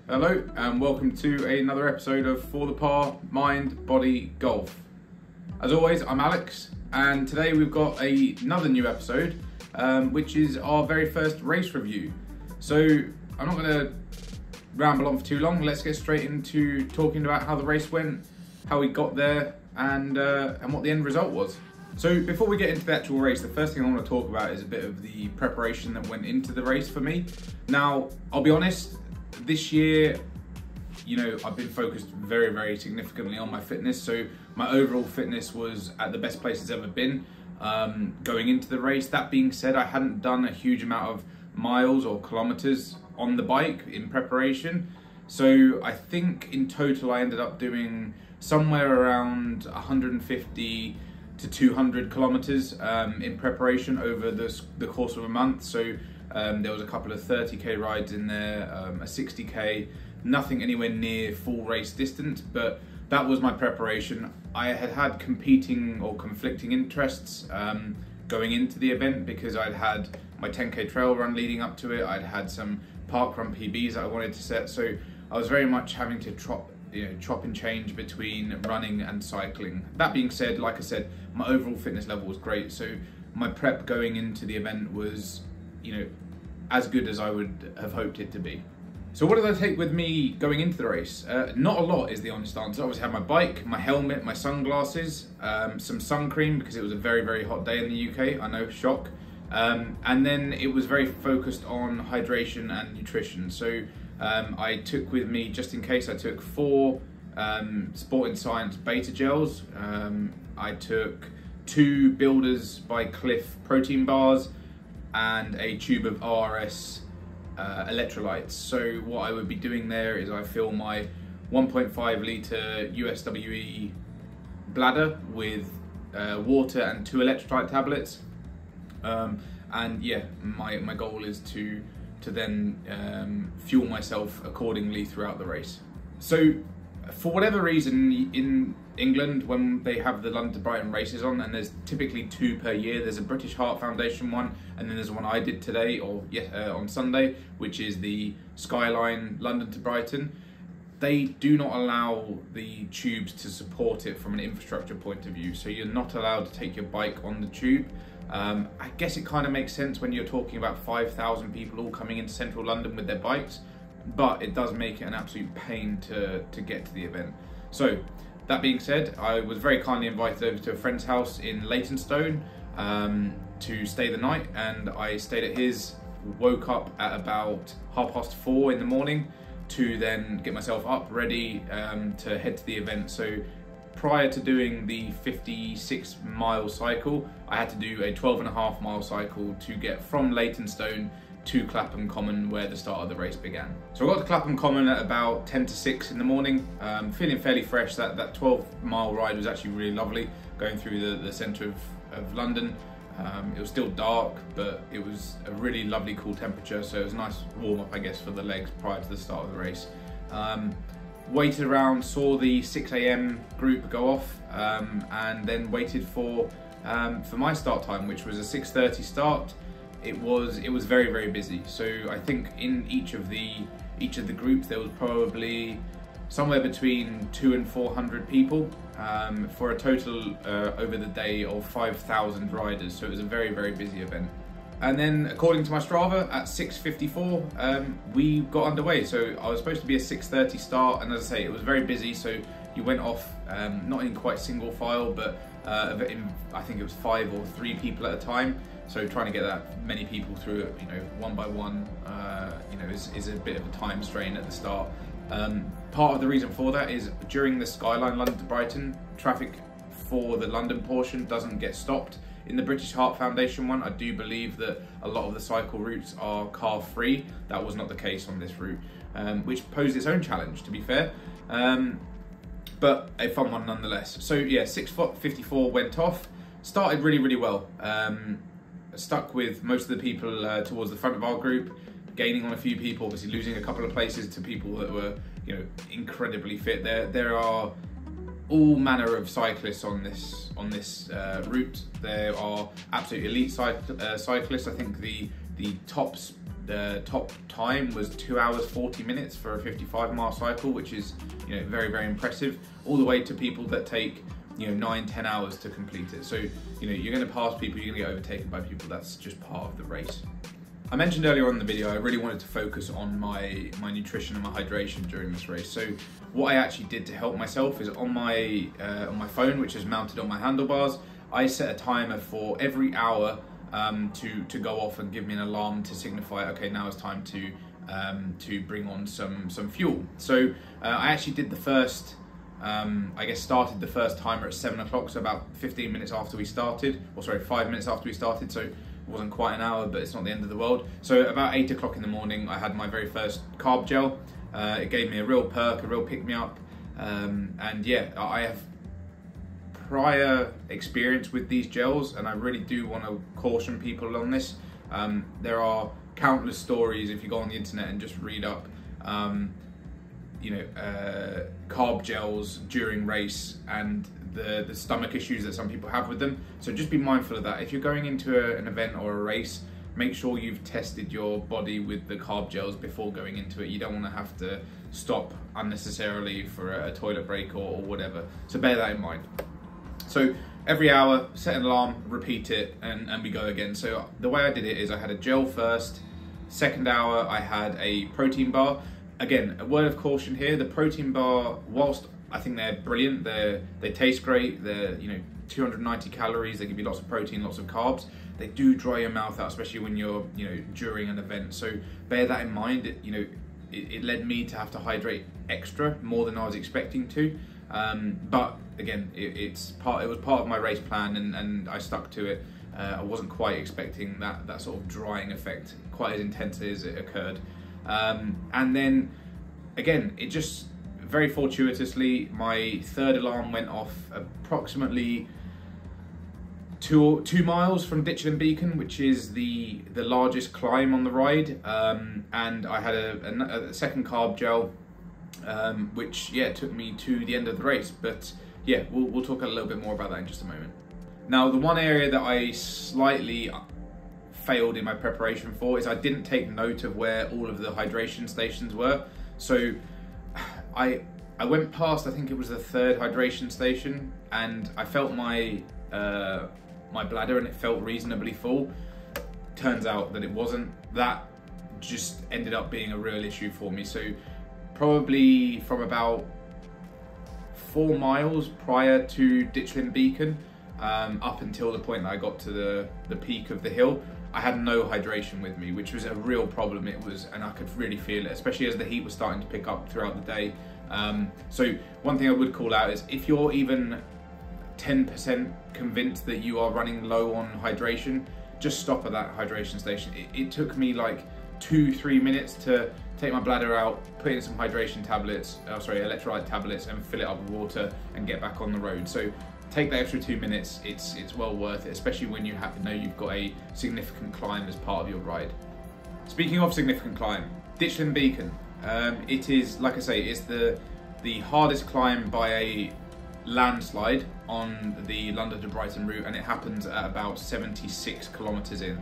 Hello and welcome to another episode of For the Par Mind Body Golf. As always, I'm Alex, and today we've got another new episode, which is our very first race review. So I'm not going to ramble on for too long. Let's get straight into talking about how the race went, how we got there, and what the end result was. So before we get into the actual race, the first thing I want to talk about is a bit of the preparation that went into the race for me. Now, I'll be honest, this year, I've been focused very, very significantly on my fitness. So my overall fitness was at the best place it's ever been going into the race. That being said, I hadn't done a huge amount of miles or kilometers on the bike in preparation. So I think in total, I ended up doing somewhere around 150 to 200 kilometers in preparation over the course of a month. So there was a couple of 30k rides in there, a 60k, nothing anywhere near full race distance, but that was my preparation. I had competing or conflicting interests going into the event because I'd had my 10k trail run leading up to it. I'd had some park run PBs that I wanted to set, so I was very much having to chop and change between running and cycling. That being said, like I said, my overall fitness level was great, so my prep going into the event was as good as I would have hoped it to be. So what did I take with me going into the race? Not a lot is the honest answer. I obviously had my bike, my helmet, my sunglasses, some sun cream because it was a very, very hot day in the UK, I know, shock. And then it was very focused on hydration and nutrition. So I took with me, just in case, I took 4 Sport & Science beta gels. I took 2 Builders by Cliff protein bars, and a tube of RS electrolytes. So what I would be doing there is I fill my 1.5 litre USWE bladder with water and 2 electrolyte tablets. And yeah, my goal is to then fuel myself accordingly throughout the race. So for whatever reason in England, when they have the London to Brighton races on, and there's typically 2 per year, there's a British Heart Foundation one, and then there's one I did today, or on Sunday, which is the Skyline London to Brighton. They do not allow the tubes to support it from an infrastructure point of view, so you're not allowed to take your bike on the tube. I guess it kind of makes sense when you're talking about 5,000 people all coming into central London with their bikes, but it does make it an absolute pain to get to the event. So that being said, I was very kindly invited over to a friend's house in Leytonstone to stay the night, and I stayed at his, woke up at about 4:30 in the morning to then get myself up ready to head to the event. So prior to doing the 56-mile cycle, I had to do a 12.5-mile cycle to get from Leytonstone to Clapham Common, where the start of the race began. So I got to Clapham Common at about 10 to 6 in the morning, feeling fairly fresh. That 12-mile ride was actually really lovely, going through the centre of London. It was still dark, but it was a really lovely cool temperature, so it was a nice warm-up, I guess, for the legs prior to the start of the race. Waited around, saw the 6 AM group go off, and then waited for my start time, which was a 6:30 start. It was very, very busy. So I think in each of the groups there was probably somewhere between 200 and 400 people for a total over the day of 5,000 riders. So it was a very, very busy event. And then according to my Strava, at 6:54 we got underway. So I was supposed to be a 6:30 start, and as I say, it was very busy. So you went off not in quite single file, but I think it was 5 or 3 people at a time. So trying to get that many people through it, one by one, is a bit of a time strain at the start. Part of the reason for that is during the Skyline London to Brighton, traffic for the London portion doesn't get stopped. In the British Heart Foundation one, I do believe that a lot of the cycle routes are car free. That was not the case on this route, which posed its own challenge, to be fair. But a fun one nonetheless. So yeah, 6:54 went off, started really, really well. Stuck with most of the people towards the front of our group, gaining on a few people, obviously losing a couple of places to people that were, incredibly fit. There are all manner of cyclists on this route. There are absolute elite cyclists. I think the the top time was 2 hours 40 minutes for a 55-mile cycle, which is, you know, very, very impressive, all the way to people that take, you know, 9-10 hours to complete it. So, you know, you're going to pass people, you're going to get overtaken by people. That's just part of the race. I mentioned earlier on in the video, I really wanted to focus on my nutrition and my hydration during this race. So what I actually did to help myself is on my phone, which is mounted on my handlebars, I set a timer for every hour to go off and give me an alarm to signify, okay, now it's time to bring on some fuel. So I actually did the first, I guess started the first timer at 7 o'clock, so about 15 minutes after we started, or sorry, 5 minutes after we started, so it wasn't quite an hour, but it's not the end of the world. So about 8 o'clock in the morning, I had my very first carb gel. It gave me a real perk, a real pick-me-up, and yeah, I have prior experience with these gels, and I really do want to caution people on this. There are countless stories if you go on the internet and just read up, you know, carb gels during race and the stomach issues that some people have with them. So just be mindful of that. If you're going into an event or a race, make sure you've tested your body with the carb gels before going into it. You don't want to have to stop unnecessarily for a toilet break or whatever. So bear that in mind. So every hour, set an alarm, repeat it, and we go again. So the way I did it is I had a gel first, second hour I had a protein bar. Again, a word of caution here, the protein bar, whilst I think they're brilliant, they taste great, they're, you know, 290 calories, they give you lots of protein, lots of carbs, they do dry your mouth out, especially when you're, you know, during an event. So bear that in mind. It led me to have to hydrate extra, more than I was expecting to. But again, it was part of my race plan, and I stuck to it. I wasn't quite expecting that sort of drying effect quite as intensely as it occurred. And then again, it just very fortuitously, my third alarm went off approximately 2 miles from Ditchling Beacon, which is the largest climb on the ride, and I had a second carb gel, which, yeah, took me to the end of the race. But yeah, we'll talk a little bit more about that in just a moment. Now, the one area that I slightly failed in my preparation for is I didn't take note of where all of the hydration stations were. So I went past, I think it was the 3rd hydration station, and I felt my bladder and it felt reasonably full. Turns out that it wasn't. That just ended up being a real issue for me. So probably from about 4 miles prior to Ditchling Beacon, up until the point that I got to the peak of the hill, I had no hydration with me, which was a real problem. It was, and I could really feel it, especially as the heat was starting to pick up throughout the day. So one thing I would call out is if you're even 10% convinced that you are running low on hydration, just stop at that hydration station. It took me like 2-3 minutes to take my bladder out, put in some hydration tablets, electrolyte tablets, and fill it up with water and get back on the road. So take that extra 2 minutes, it's well worth it, especially when you know you've got a significant climb as part of your ride. Speaking of significant climb, Ditchling Beacon. It is, like I say, it's the hardest climb by a landslide on the London to Brighton route, and it happens at about 76 kilometers in.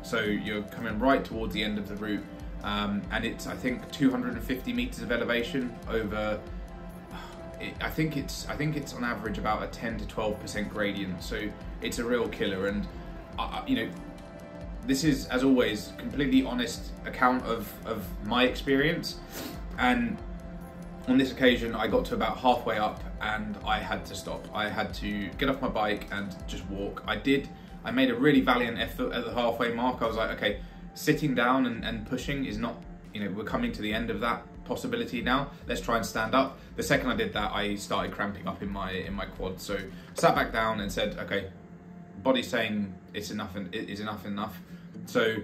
So you're coming right towards the end of the route, and it's, I think, 250 meters of elevation over. I think it's on average about a 10 to 12% gradient. So it's a real killer, and you know, this is, as always, completely honest account of my experience. And on this occasion, I got to about halfway up and I had to stop. I had to get off my bike and just walk. I made a really valiant effort at the halfway mark. I was like, okay, sitting down and pushing is not, you know, we're coming to the end of that possibility now. Let's try and stand up. The second I did that, I started cramping up in my quad. So sat back down and said, okay, body's saying it's enough, and it is enough. So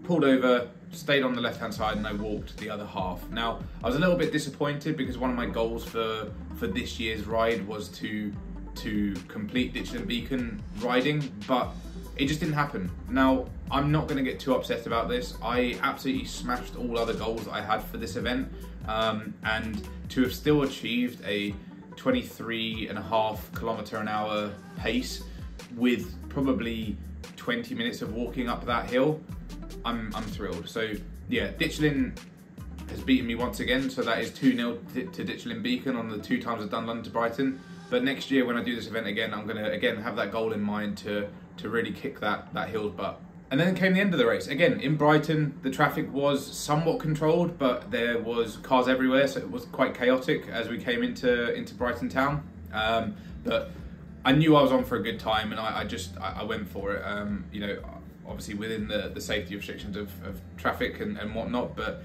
pulled over, stayed on the left hand side, and I walked the other half. Now, I was a little bit disappointed because one of my goals for this year's ride was to complete Ditchling Beacon riding, but it just didn't happen. Now, I'm not going to get too upset about this. I absolutely smashed all other goals that I had for this event, and to have still achieved a 23.5 km/h pace with probably 20 minutes of walking up that hill, I'm thrilled. So yeah, Ditchlin has beaten me once again, so that is 2-0 to Ditchlin Beacon on the 2 times I've done London to Brighton. But next year when I do this event again, I'm gonna again have that goal in mind to really kick that hill's butt. And then came the end of the race. Again, in Brighton, the traffic was somewhat controlled, but there was cars everywhere, so it was quite chaotic as we came into Brighton town. But I knew I was on for a good time, and I went for it. You know, obviously within the safety restrictions of traffic and whatnot. But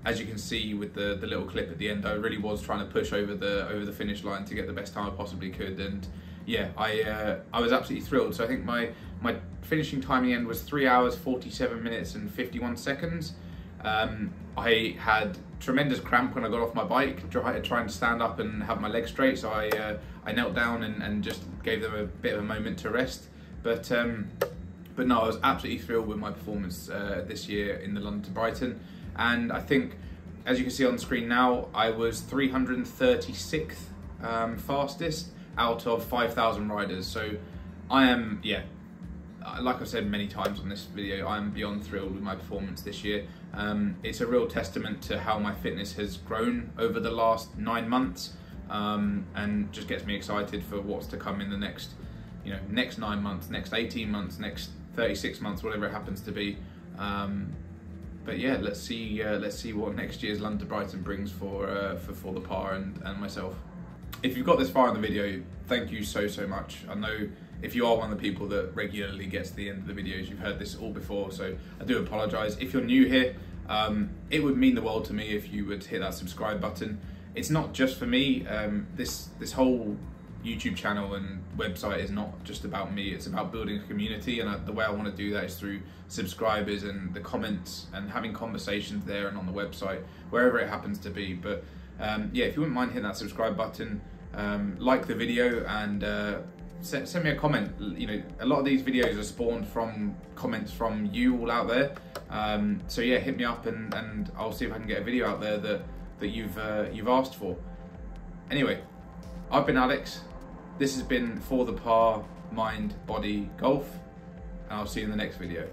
as you can see with the little clip at the end, I really was trying to push over the finish line to get the best time I possibly could. And yeah, I was absolutely thrilled. So I think my finishing time in the end was 3 hours, 47 minutes and 51 seconds. I had tremendous cramp when I got off my bike, trying to stand up and have my legs straight. So I knelt down and just gave them a bit of a moment to rest. But no, I was absolutely thrilled with my performance this year in the London to Brighton. And I think, as you can see on the screen now, I was 336th fastest out of 5,000 riders. So I am, yeah, like I've said many times on this video, I'm beyond thrilled with my performance this year. It's a real testament to how my fitness has grown over the last 9 months, and just gets me excited for what's to come in the next, you know, next 9 months, next 18 months, next 36 months, whatever it happens to be. But yeah, let's see what next year's London to Brighton brings for the par and myself. If you've got this far in the video, thank you so much. I know if you are one of the people that regularly gets to the end of the videos, you've heard this all before, so I do apologise. If you're new here, it would mean the world to me if you would hit that subscribe button. It's not just for me. This whole YouTube channel and website is not just about me, it's about building a community, and the way I want to do that is through subscribers and the comments and having conversations there and on the website, wherever it happens to be. But yeah, if you wouldn't mind hitting that subscribe button, like the video, and send me a comment. You know, a lot of these videos are spawned from comments from you all out there. So yeah, hit me up and I'll see if I can get a video out there that you've asked for. Anyway, I've been Alex. This has been For the Par Mind Body Golf, and I'll see you in the next video.